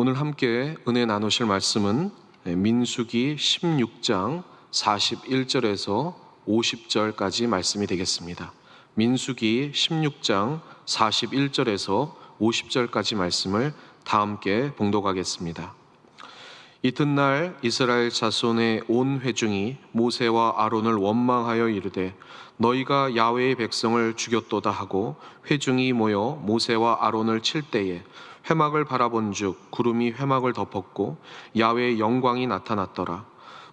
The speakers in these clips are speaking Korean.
오늘 함께 은혜 나누실 말씀은 민수기 16장 41절에서 50절까지 말씀이 되겠습니다. 민수기 16장 41절에서 50절까지 말씀을 다 함께 봉독하겠습니다. 이튿날 이스라엘 자손의 온 회중이 모세와 아론을 원망하여 이르되 너희가 야훼의 백성을 죽였도다 하고 회중이 모여 모세와 아론을 칠 때에 회막을 바라본즉 구름이 회막을 덮었고 야훼의 영광이 나타났더라.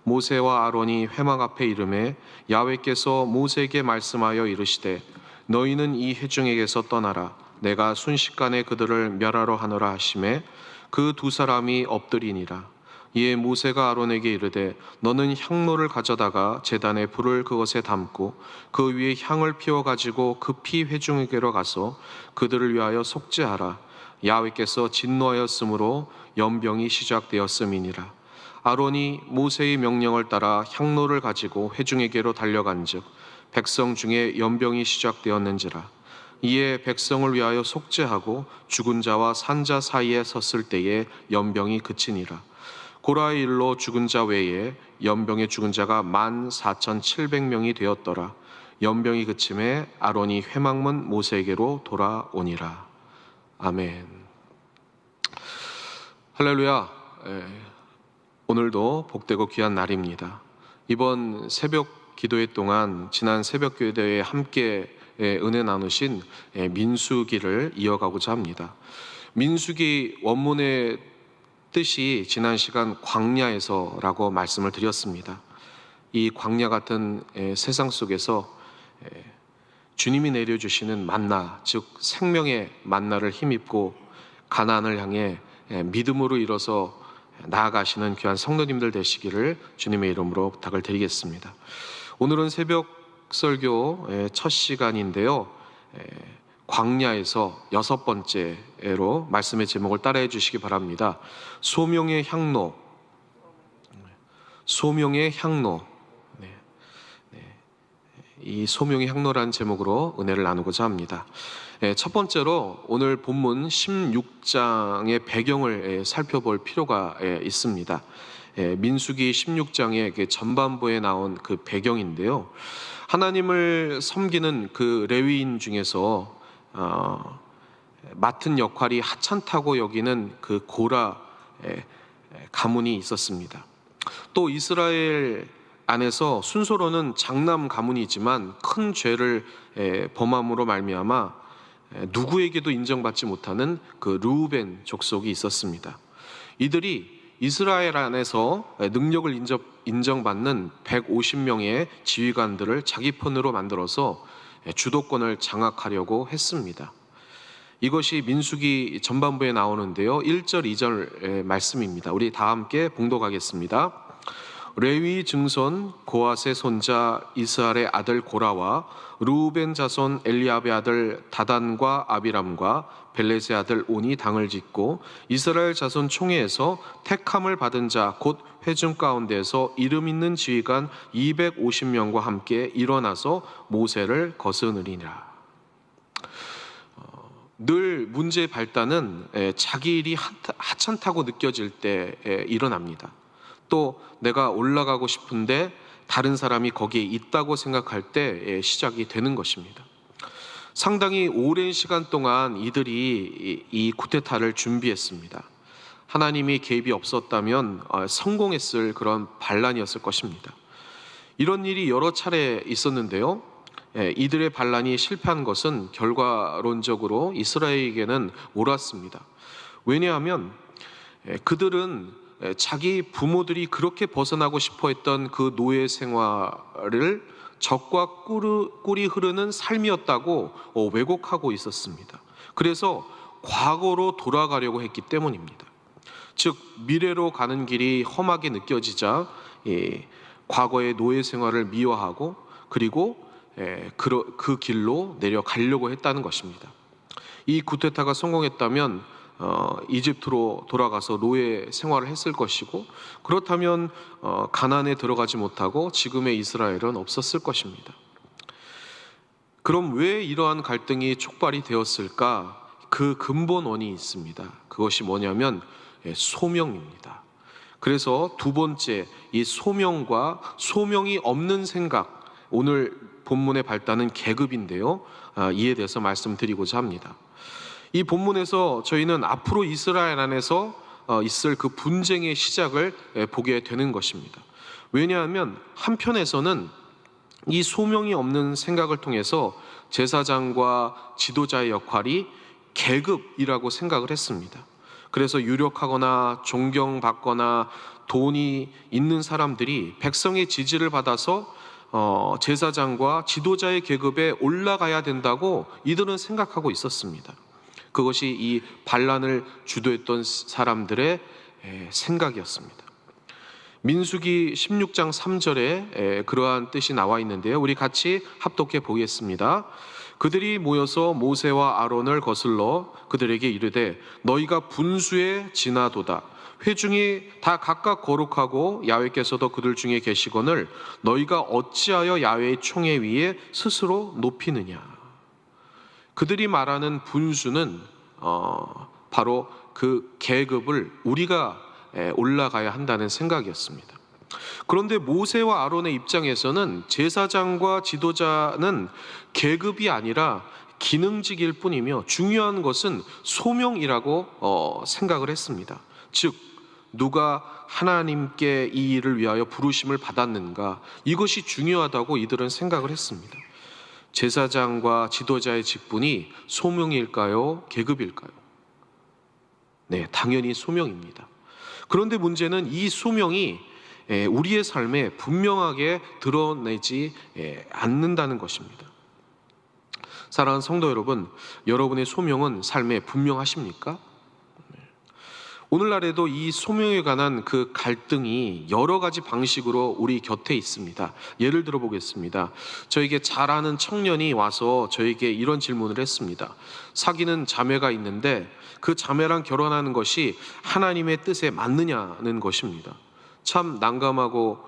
모세와 아론이 회막 앞에 이르매 야훼께서 모세에게 말씀하여 이르시되 너희는 이 회중에게서 떠나라. 내가 순식간에 그들을 멸하러 하노라 하시매 그 두 사람이 엎드리니라. 이에 모세가 아론에게 이르되 너는 향로를 가져다가 제단에 불을 그것에 담고 그 위에 향을 피워 가지고 급히 회중에게로 가서 그들을 위하여 속죄하라. 야훼께서 진노하였으므로 연병이 시작되었음이니라. 아론이 모세의 명령을 따라 향로를 가지고 회중에게로 달려간즉 백성 중에 연병이 시작되었는지라. 이에 백성을 위하여 속죄하고 죽은 자와 산 자 사이에 섰을 때에 연병이 그치니라. 고라의 일로 죽은 자 외에 연병에 죽은 자가 14,700명이 되었더라. 연병이 그침에 아론이 회막문 모세에게로 돌아오니라. 아멘. 할렐루야. 오늘도 복되고 귀한 날입니다. 이번 새벽 기도회 동안 지난 새벽 기도회에 함께 은혜 나누신 민수기를 이어가고자 합니다. 민수기 원문의 뜻이 지난 시간 광야에서라고 말씀을 드렸습니다. 이 광야 같은 세상 속에서 주님이 내려주시는 만나, 즉 생명의 만나를 힘입고 가나안을 향해 믿음으로 일어서 나아가시는 귀한 성도님들 되시기를 주님의 이름으로 부탁을 드리겠습니다. 오늘은 새벽 설교 첫 시간인데요. 광야에서 6번째로 말씀의 제목을 따라해 주시기 바랍니다. 소명의 향로. 소명의 향로. 이 소명의 향로라는 제목으로 은혜를 나누고자 합니다. 첫 번째로 오늘 본문 16장의 배경을 살펴볼 필요가 있습니다. 민수기 16장의 전반부에 나온 그 배경인데요. 하나님을 섬기는 그 레위인 중에서 맡은 역할이 하찮다고 여기는 그 고라 가문이 있었습니다. 또 이스라엘 안에서 순서로는 장남 가문이지만 큰 죄를 범함으로 말미암아 누구에게도 인정받지 못하는 그 르우벤 족속이 있었습니다. 이들이 이스라엘 안에서 능력을 인정받는 150명의 지휘관들을 자기 편으로 만들어서 주도권을 장악하려고 했습니다. 이것이 민수기 전반부에 나오는데요. 1절, 2절 말씀입니다. 우리 다 함께 봉독하겠습니다. 레위 증손 고앗의 손자 이스할의 아들 고라와 르우벤 자손 엘리압의 아들 다단과 아비람과 벨렛의 아들 온이 당을 짓고 이스라엘 자손 총회에서 택함을 받은 자 곧 회중 가운데에서 이름 있는 지휘관 250명과 함께 일어나서 모세를 거스르니라. 늘 문제의 발단은 자기 일이 하찮다고 느껴질 때 일어납니다. 또 내가 올라가고 싶은데 다른 사람이 거기에 있다고 생각할 때 시작이 되는 것입니다. 상당히 오랜 시간 동안 이들이 이 쿠데타를 준비했습니다. 하나님이 개입이 없었다면 성공했을 그런 반란이었을 것입니다. 이런 일이 여러 차례 있었는데요. 이들의 반란이 실패한 것은 결과론적으로 이스라엘에게는 옳았습니다. 왜냐하면 그들은 자기 부모들이 그렇게 벗어나고 싶어 했던 그 노예 생활을 적과 꿀이 흐르는 삶이었다고 왜곡하고 있었습니다. 그래서 과거로 돌아가려고 했기 때문입니다. 즉 미래로 가는 길이 험하게 느껴지자 과거의 노예 생활을 미워하고 그리고 그 길로 내려가려고 했다는 것입니다. 이 쿠데타가 성공했다면 이집트로 돌아가서 노예 생활을 했을 것이고 그렇다면 가나안에 들어가지 못하고 지금의 이스라엘은 없었을 것입니다. 그럼 왜 이러한 갈등이 촉발이 되었을까? 그 근본 원인이 있습니다. 그것이 뭐냐면 소명입니다. 그래서 두 번째, 이 소명과 소명이 없는 생각, 오늘 본문의 발단은 계급인데요. 이에 대해서 말씀드리고자 합니다. 이 본문에서 저희는 앞으로 이스라엘 안에서 있을 그 분쟁의 시작을 보게 되는 것입니다. 왜냐하면 한편에서는 이 소명이 없는 생각을 통해서 제사장과 지도자의 역할이 계급이라고 생각을 했습니다. 그래서 유력하거나 존경받거나 돈이 있는 사람들이 백성의 지지를 받아서 제사장과 지도자의 계급에 올라가야 된다고 이들은 생각하고 있었습니다. 그것이 이 반란을 주도했던 사람들의 생각이었습니다. 민수기 16장 3절에 그러한 뜻이 나와 있는데요. 우리 같이 합독해 보겠습니다. 그들이 모여서 모세와 아론을 거슬러 그들에게 이르되 너희가 분수에 지나도다. 회중이 다 각각 거룩하고 야훼께서도 그들 중에 계시거늘 너희가 어찌하여 야훼의 총회 위에 스스로 높이느냐. 그들이 말하는 분수는 바로 그 계급을 우리가 올라가야 한다는 생각이었습니다. 그런데 모세와 아론의 입장에서는 제사장과 지도자는 계급이 아니라 기능직일 뿐이며 중요한 것은 소명이라고 생각을 했습니다. 즉 누가 하나님께 이 일을 위하여 부르심을 받았는가, 이것이 중요하다고 이들은 생각을 했습니다. 제사장과 지도자의 직분이 소명일까요? 계급일까요? 네, 당연히 소명입니다. 그런데 문제는 이 소명이 우리의 삶에 분명하게 드러내지 않는다는 것입니다. 사랑하는 성도 여러분, 여러분의 소명은 삶에 분명하십니까? 오늘날에도 이 소명에 관한 그 갈등이 여러 가지 방식으로 우리 곁에 있습니다. 예를 들어 보겠습니다. 저에게 잘 아는 청년이 와서 저에게 이런 질문을 했습니다. 사귀는 자매가 있는데 그 자매랑 결혼하는 것이 하나님의 뜻에 맞느냐는 것입니다. 참 난감하고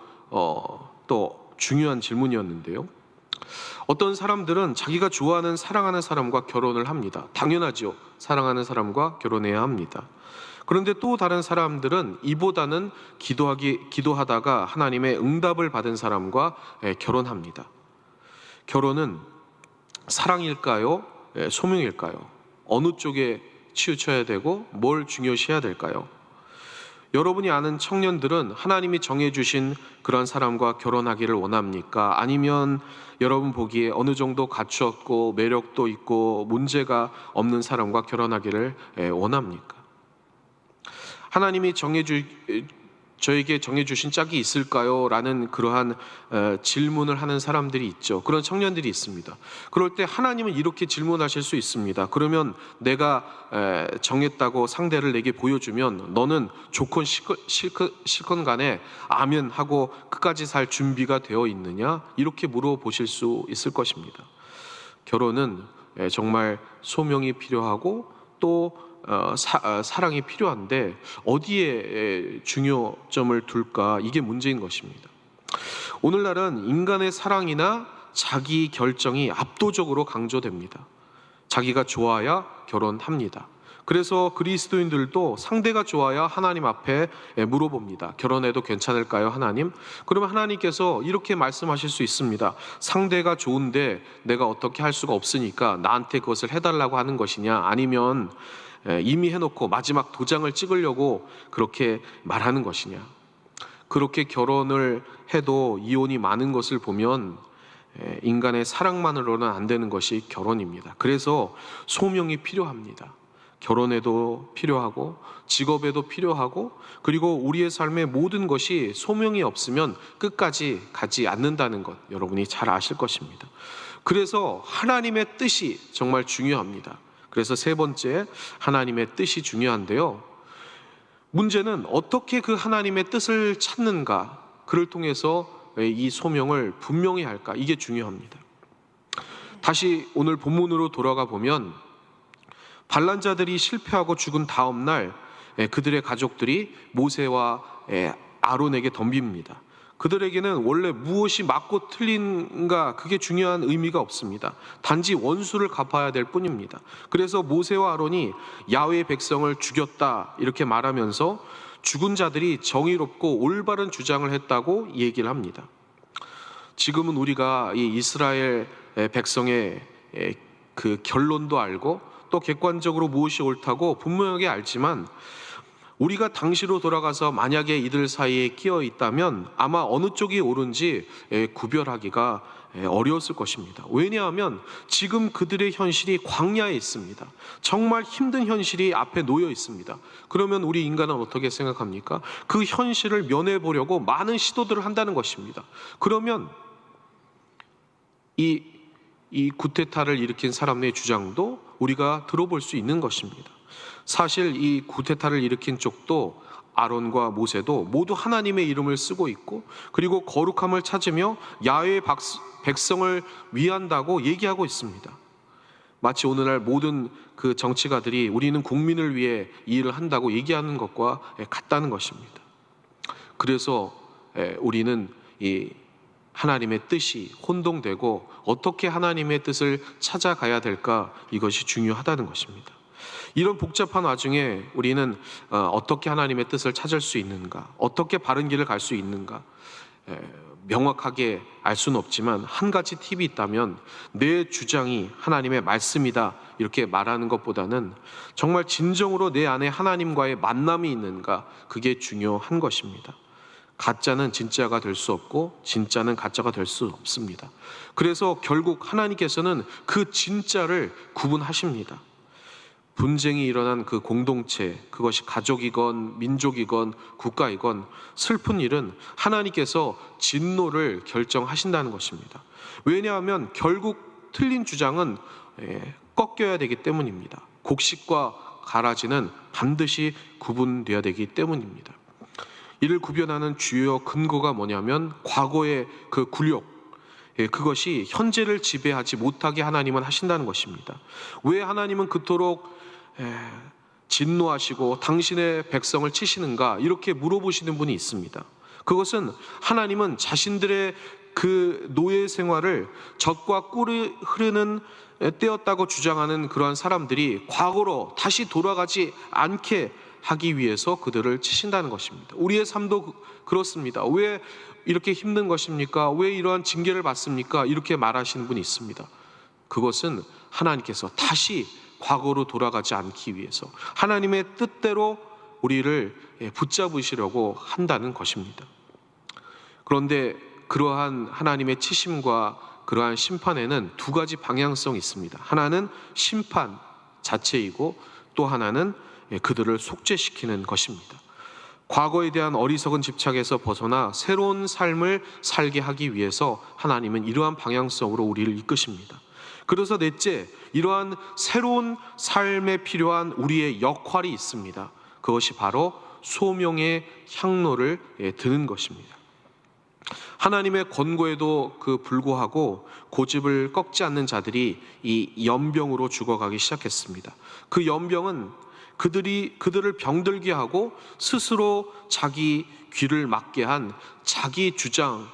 또 중요한 질문이었는데요. 어떤 사람들은 자기가 좋아하는 사랑하는 사람과 결혼을 합니다. 당연하죠. 사랑하는 사람과 결혼해야 합니다. 그런데 또 다른 사람들은 이보다는 기도하다가 하나님의 응답을 받은 사람과 결혼합니다. 결혼은 사랑일까요? 소명일까요? 어느 쪽에 치우쳐야 되고 뭘 중요시해야 될까요? 여러분이 아는 청년들은 하나님이 정해주신 그런 사람과 결혼하기를 원합니까? 아니면 여러분 보기에 어느 정도 갖추었고 매력도 있고 문제가 없는 사람과 결혼하기를 원합니까? 하나님이 저에게 정해주신 짝이 있을까요? 라는 그러한 질문을 하는 사람들이 있죠. 그런 청년들이 있습니다. 그럴 때 하나님은 이렇게 질문하실 수 있습니다. 그러면 내가 정했다고 상대를 내게 보여주면 너는 좋건 싫건 간에 아멘 하고 끝까지 살 준비가 되어 있느냐? 이렇게 물어보실 수 있을 것입니다. 결혼은 정말 소명이 필요하고 또 사랑이 필요한데 어디에 중요점을 둘까? 이게 문제인 것입니다. 오늘날은 인간의 사랑이나 자기 결정이 압도적으로 강조됩니다. 자기가 좋아야 결혼합니다. 그래서 그리스도인들도 상대가 좋아야 하나님 앞에 물어봅니다. 결혼해도 괜찮을까요, 하나님? 그러면 하나님께서 이렇게 말씀하실 수 있습니다. 상대가 좋은데 내가 어떻게 할 수가 없으니까 나한테 그것을 해달라고 하는 것이냐, 아니면 이미 해놓고 마지막 도장을 찍으려고 그렇게 말하는 것이냐. 그렇게 결혼을 해도 이혼이 많은 것을 보면 인간의 사랑만으로는 안 되는 것이 결혼입니다. 그래서 소명이 필요합니다. 결혼에도 필요하고 직업에도 필요하고, 그리고 우리의 삶의 모든 것이 소명이 없으면 끝까지 가지 않는다는 것 여러분이 잘 아실 것입니다. 그래서 하나님의 뜻이 정말 중요합니다. 그래서 세 번째, 하나님의 뜻이 중요한데요. 문제는 어떻게 그 하나님의 뜻을 찾는가, 그를 통해서 이 소명을 분명히 할까, 이게 중요합니다. 다시 오늘 본문으로 돌아가 보면 반란자들이 실패하고 죽은 다음 날 그들의 가족들이 모세와 아론에게 덤빕니다. 그들에게는 원래 무엇이 맞고 틀린가 그게 중요한 의미가 없습니다. 단지 원수를 갚아야 될 뿐입니다. 그래서 모세와 아론이 야훼의 백성을 죽였다 이렇게 말하면서 죽은 자들이 정의롭고 올바른 주장을 했다고 얘기를 합니다. 지금은 우리가 이 이스라엘 백성의 그 결론도 알고 또 객관적으로 무엇이 옳다고 분명하게 알지만, 우리가 당시로 돌아가서 만약에 이들 사이에 끼어 있다면 아마 어느 쪽이 옳은지 구별하기가 어려웠을 것입니다. 왜냐하면 지금 그들의 현실이 광야에 있습니다. 정말 힘든 현실이 앞에 놓여 있습니다. 그러면 우리 인간은 어떻게 생각합니까? 그 현실을 면해보려고 많은 시도들을 한다는 것입니다. 그러면 이 구테타를 일으킨 사람의 주장도 우리가 들어볼 수 있는 것입니다. 사실 이 구테타를 일으킨 쪽도 아론과 모세도 모두 하나님의 이름을 쓰고 있고, 그리고 거룩함을 찾으며 야훼의 백성을 위한다고 얘기하고 있습니다. 마치 오늘날 모든 그 정치가들이 우리는 국민을 위해 이 일을 한다고 얘기하는 것과 같다는 것입니다. 그래서 우리는 이 하나님의 뜻이 혼동되고 어떻게 하나님의 뜻을 찾아가야 될까, 이것이 중요하다는 것입니다. 이런 복잡한 와중에 우리는 어떻게 하나님의 뜻을 찾을 수 있는가, 어떻게 바른 길을 갈 수 있는가, 명확하게 알 수는 없지만 한 가지 팁이 있다면 내 주장이 하나님의 말씀이다 이렇게 말하는 것보다는 정말 진정으로 내 안에 하나님과의 만남이 있는가, 그게 중요한 것입니다. 가짜는 진짜가 될 수 없고 진짜는 가짜가 될 수 없습니다. 그래서 결국 하나님께서는 그 진짜를 구분하십니다. 분쟁이 일어난 그 공동체, 그것이 가족이건 민족이건 국가이건 슬픈 일은 하나님께서 진노를 결정하신다는 것입니다. 왜냐하면 결국 틀린 주장은 꺾여야 되기 때문입니다. 곡식과 가라지는 반드시 구분되어야 되기 때문입니다. 이를 구별하는 주요 근거가 뭐냐면 과거의 그 굴욕, 그것이 현재를 지배하지 못하게 하나님은 하신다는 것입니다. 왜 하나님은 그토록 진노하시고 당신의 백성을 치시는가 이렇게 물어보시는 분이 있습니다. 그것은 하나님은 자신들의 그 노예 생활을 젖과 꿀이 흐르는 때였다고 주장하는 그러한 사람들이 과거로 다시 돌아가지 않게 하기 위해서 그들을 치신다는 것입니다. 우리의 삶도 그렇습니다. 왜 이렇게 힘든 것입니까? 왜 이러한 징계를 받습니까? 이렇게 말하시는 분이 있습니다. 그것은 하나님께서 다시 과거로 돌아가지 않기 위해서 하나님의 뜻대로 우리를 붙잡으시려고 한다는 것입니다. 그런데 그러한 하나님의 치심과 그러한 심판에는 두 가지 방향성이 있습니다. 하나는 심판 자체이고 또 하나는 그들을 속죄시키는 것입니다. 과거에 대한 어리석은 집착에서 벗어나 새로운 삶을 살게 하기 위해서 하나님은 이러한 방향성으로 우리를 이끄십니다. 그래서 넷째, 이러한 새로운 삶에 필요한 우리의 역할이 있습니다. 그것이 바로 소명의 향로를 드는 것입니다. 하나님의 권고에도 불구하고 고집을 꺾지 않는 자들이 이 연병으로 죽어가기 시작했습니다. 그 연병은 그들을 병들게 하고 스스로 자기 귀를 막게 한 자기 주장의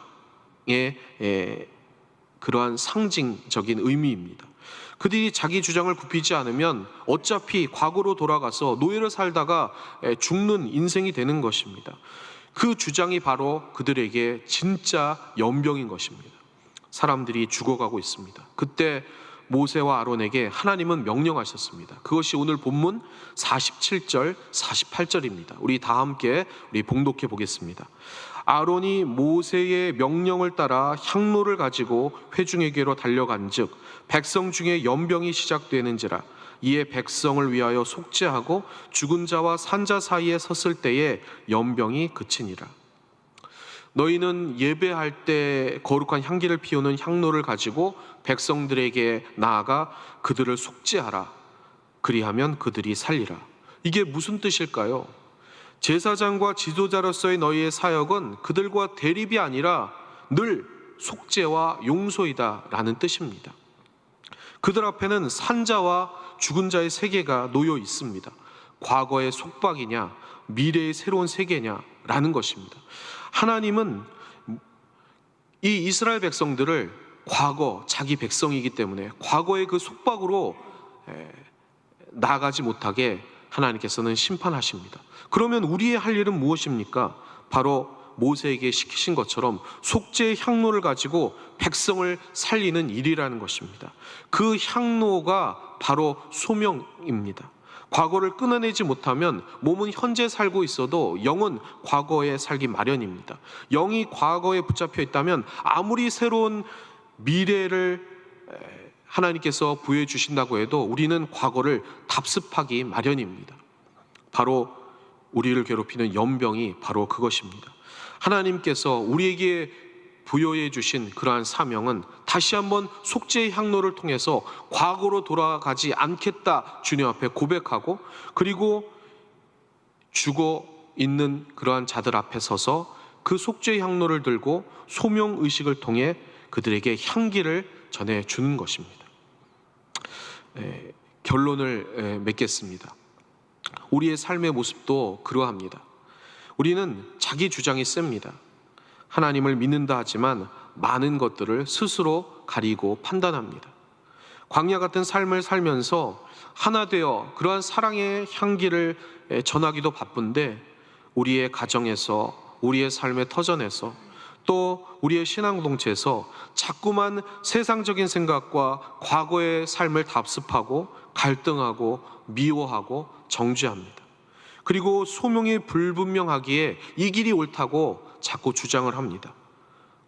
그러한 상징적인 의미입니다. 그들이 자기 주장을 굽히지 않으면 어차피 과거로 돌아가서 노예를 살다가 죽는 인생이 되는 것입니다. 그 주장이 바로 그들에게 진짜 연병인 것입니다. 사람들이 죽어가고 있습니다. 그때 모세와 아론에게 하나님은 명령하셨습니다. 그것이 오늘 본문 47절, 48절입니다. 우리 다 함께 봉독해 보겠습니다. 아론이 모세의 명령을 따라 향로를 가지고 회중에게로 달려간즉 백성 중에 연병이 시작되는지라. 이에 백성을 위하여 속죄하고 죽은 자와 산 자 사이에 섰을 때에 연병이 그치니라. 너희는 예배할 때 거룩한 향기를 피우는 향로를 가지고 백성들에게 나아가 그들을 속죄하라. 그리하면 그들이 살리라. 이게 무슨 뜻일까요? 제사장과 지도자로서의 너희의 사역은 그들과 대립이 아니라 늘 속죄와 용서이다 라는 뜻입니다. 그들 앞에는 산자와 죽은 자의 세계가 놓여 있습니다. 과거의 속박이냐 미래의 새로운 세계냐 라는 것입니다. 하나님은 이 이스라엘 백성들을 과거 자기 백성이기 때문에 과거의 그 속박으로 나아가지 못하게 하나님께서는 심판하십니다. 그러면 우리의 할 일은 무엇입니까? 바로 모세에게 시키신 것처럼 속죄의 향로를 가지고 백성을 살리는 일이라는 것입니다. 그 향로가 바로 소명입니다. 과거를 끊어내지 못하면 몸은 현재 살고 있어도 영은 과거에 살기 마련입니다. 영이 과거에 붙잡혀 있다면 아무리 새로운 미래를 하나님께서 부여해 주신다고 해도 우리는 과거를 답습하기 마련입니다. 바로 우리를 괴롭히는 연병이 바로 그것입니다. 하나님께서 우리에게 부여해 주신 그러한 사명은 다시 한번 속죄의 향로를 통해서 과거로 돌아가지 않겠다 주님 앞에 고백하고, 그리고 죽어 있는 그러한 자들 앞에 서서 그 속죄의 향로를 들고 소명의식을 통해 그들에게 향기를 전해주는 것입니다. 결론을 맺겠습니다. 우리의 삶의 모습도 그러합니다. 우리는 자기 주장이 셉니다. 하나님을 믿는다 하지만 많은 것들을 스스로 가리고 판단합니다. 광야 같은 삶을 살면서 하나 되어 그러한 사랑의 향기를 전하기도 바쁜데, 우리의 가정에서, 우리의 삶의 터전에서, 또 우리의 신앙 공동체에서 자꾸만 세상적인 생각과 과거의 삶을 답습하고 갈등하고 미워하고 정죄합니다. 그리고 소명이 불분명하기에 이 길이 옳다고 자꾸 주장을 합니다.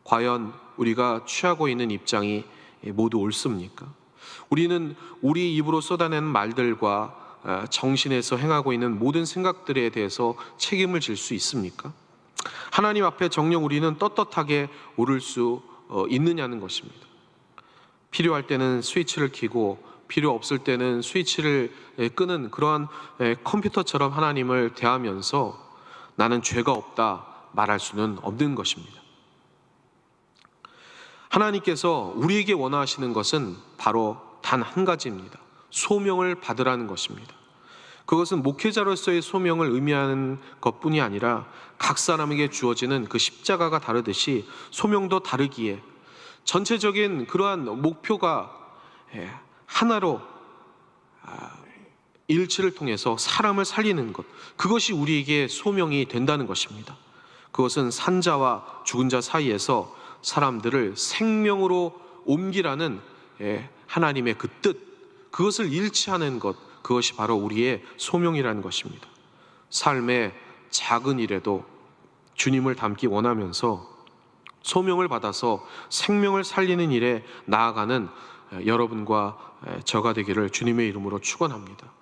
과연 우리가 취하고 있는 입장이 모두 옳습니까? 우리는 우리 입으로 쏟아내는 말들과 정신에서 행하고 있는 모든 생각들에 대해서 책임을 질 수 있습니까? 하나님 앞에 정녕 우리는 떳떳하게 오를 수 있느냐는 것입니다. 필요할 때는 스위치를 켜고 필요 없을 때는 스위치를 끄는 그러한 컴퓨터처럼 하나님을 대하면서 나는 죄가 없다 말할 수는 없는 것입니다. 하나님께서 우리에게 원하시는 것은 바로 단 한 가지입니다. 소명을 받으라는 것입니다. 그것은 목회자로서의 소명을 의미하는 것뿐이 아니라 각 사람에게 주어지는 그 십자가가 다르듯이 소명도 다르기에 전체적인 그러한 목표가 하나로 일치를 통해서 사람을 살리는 것, 그것이 우리에게 소명이 된다는 것입니다. 그것은 산자와 죽은 자 사이에서 사람들을 생명으로 옮기라는 하나님의 그 뜻, 그것을 일치하는 것, 그것이 바로 우리의 소명이라는 것입니다. 삶의 작은 일에도 주님을 닮기 원하면서 소명을 받아서 생명을 살리는 일에 나아가는 여러분과 저가 되기를 주님의 이름으로 축원합니다.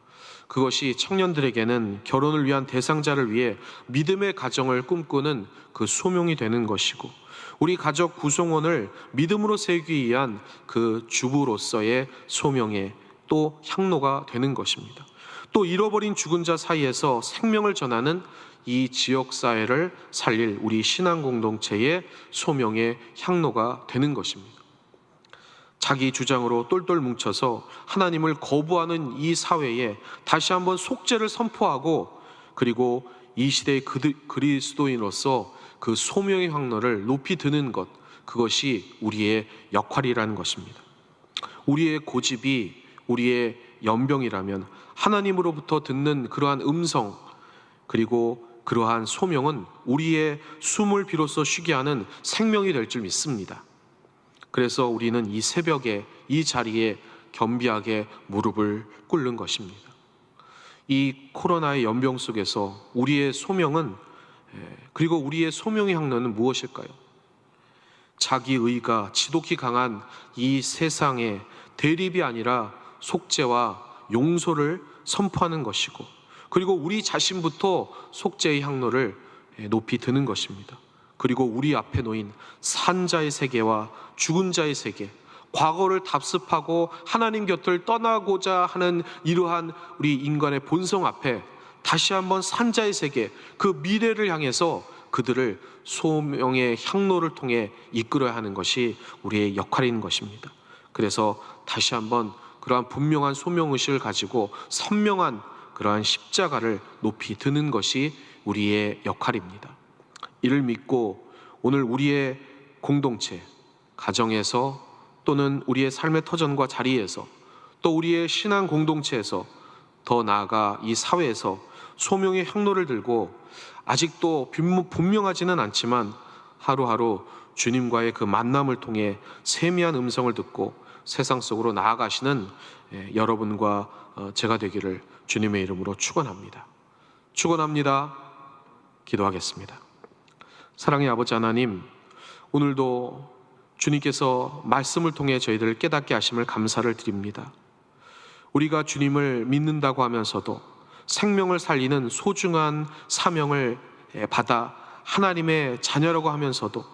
그것이 청년들에게는 결혼을 위한 대상자를 위해 믿음의 가정을 꿈꾸는 그 소명이 되는 것이고, 우리 가족 구성원을 믿음으로 세우기 위한 그 주부로서의 소명의 또 향로가 되는 것입니다. 또 잃어버린 죽은 자 사이에서 생명을 전하는 이 지역사회를 살릴 우리 신앙 공동체의 소명의 향로가 되는 것입니다. 자기 주장으로 똘똘 뭉쳐서 하나님을 거부하는 이 사회에 다시 한번 속죄를 선포하고, 그리고 이 시대의 그리스도인으로서 그 소명의 향로를 높이 드는 것, 그것이 우리의 역할이라는 것입니다. 우리의 고집이 우리의 연병이라면 하나님으로부터 듣는 그러한 음성, 그리고 그러한 소명은 우리의 숨을 비로소 쉬게 하는 생명이 될 줄 믿습니다. 그래서 우리는 이 새벽에 이 자리에 겸비하게 무릎을 꿇는 것입니다. 이 코로나의 연병 속에서 우리의 소명은, 그리고 우리의 소명의 향로는 무엇일까요? 자기 의가 지독히 강한 이 세상에 대립이 아니라 속죄와 용서를 선포하는 것이고, 그리고 우리 자신부터 속죄의 향로를 높이 드는 것입니다. 그리고 우리 앞에 놓인 산자의 세계와 죽은 자의 세계, 과거를 답습하고 하나님 곁을 떠나고자 하는 이러한 우리 인간의 본성 앞에 다시 한번 산자의 세계, 그 미래를 향해서 그들을 소명의 향로를 통해 이끌어야 하는 것이 우리의 역할인 것입니다. 그래서 다시 한번 그러한 분명한 소명의식을 가지고 선명한 그러한 십자가를 높이 드는 것이 우리의 역할입니다. 이를 믿고 오늘 우리의 공동체, 가정에서 또는 우리의 삶의 터전과 자리에서 또 우리의 신앙 공동체에서 더 나아가 이 사회에서 소명의 향로를 들고 아직도 분명하지는 않지만 하루하루 주님과의 그 만남을 통해 세미한 음성을 듣고 세상 속으로 나아가시는 여러분과 제가 되기를 주님의 이름으로 축원합니다. 축원합니다. 기도하겠습니다. 사랑의 아버지 하나님, 오늘도 주님께서 말씀을 통해 저희들을 깨닫게 하심을 감사를 드립니다. 우리가 주님을 믿는다고 하면서도 생명을 살리는 소중한 사명을 받아 하나님의 자녀라고 하면서도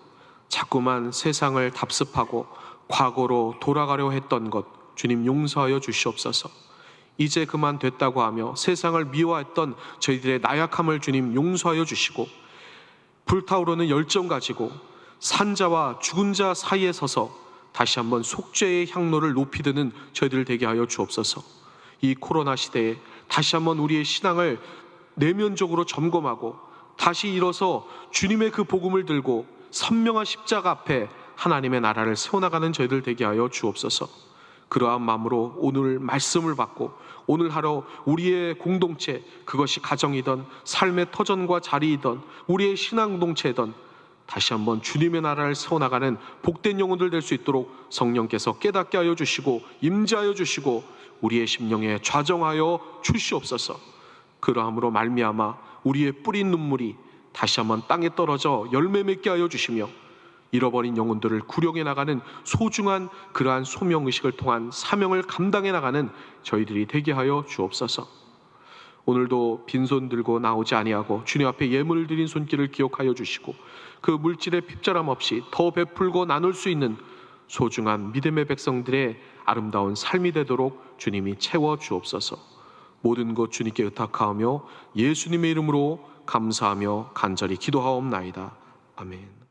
자꾸만 세상을 답습하고 과거로 돌아가려 했던 것 주님 용서하여 주시옵소서. 이제 그만 됐다고 하며 세상을 미워했던 저희들의 나약함을 주님 용서하여 주시고 불타오르는 열정 가지고 산자와 죽은 자 사이에 서서 다시 한번 속죄의 향로를 높이 드는 저희들 되게 하여 주옵소서. 이 코로나 시대에 다시 한번 우리의 신앙을 내면적으로 점검하고 다시 일어서 주님의 그 복음을 들고 선명한 십자가 앞에 하나님의 나라를 세워나가는 저희들 되게 하여 주옵소서. 그러한 마음으로 오늘 말씀을 받고 오늘 하루 우리의 공동체, 그것이 가정이든 삶의 터전과 자리이든 우리의 신앙 공동체이든 다시 한번 주님의 나라를 세워나가는 복된 영혼들 될 수 있도록 성령께서 깨닫게 하여 주시고 임재하여 주시고 우리의 심령에 좌정하여 주시옵소서. 그러함으로 말미암아 우리의 뿌린 눈물이 다시 한번 땅에 떨어져 열매 맺게 하여 주시며 잃어버린 영혼들을 구령해 나가는 소중한 그러한 소명의식을 통한 사명을 감당해 나가는 저희들이 되게 하여 주옵소서. 오늘도 빈손 들고 나오지 아니하고 주님 앞에 예물을 드린 손길을 기억하여 주시고 그 물질의 핍절함 없이 더 베풀고 나눌 수 있는 소중한 믿음의 백성들의 아름다운 삶이 되도록 주님이 채워 주옵소서. 모든 것 주님께 의탁하며 예수님의 이름으로 감사하며 간절히 기도하옵나이다. 아멘.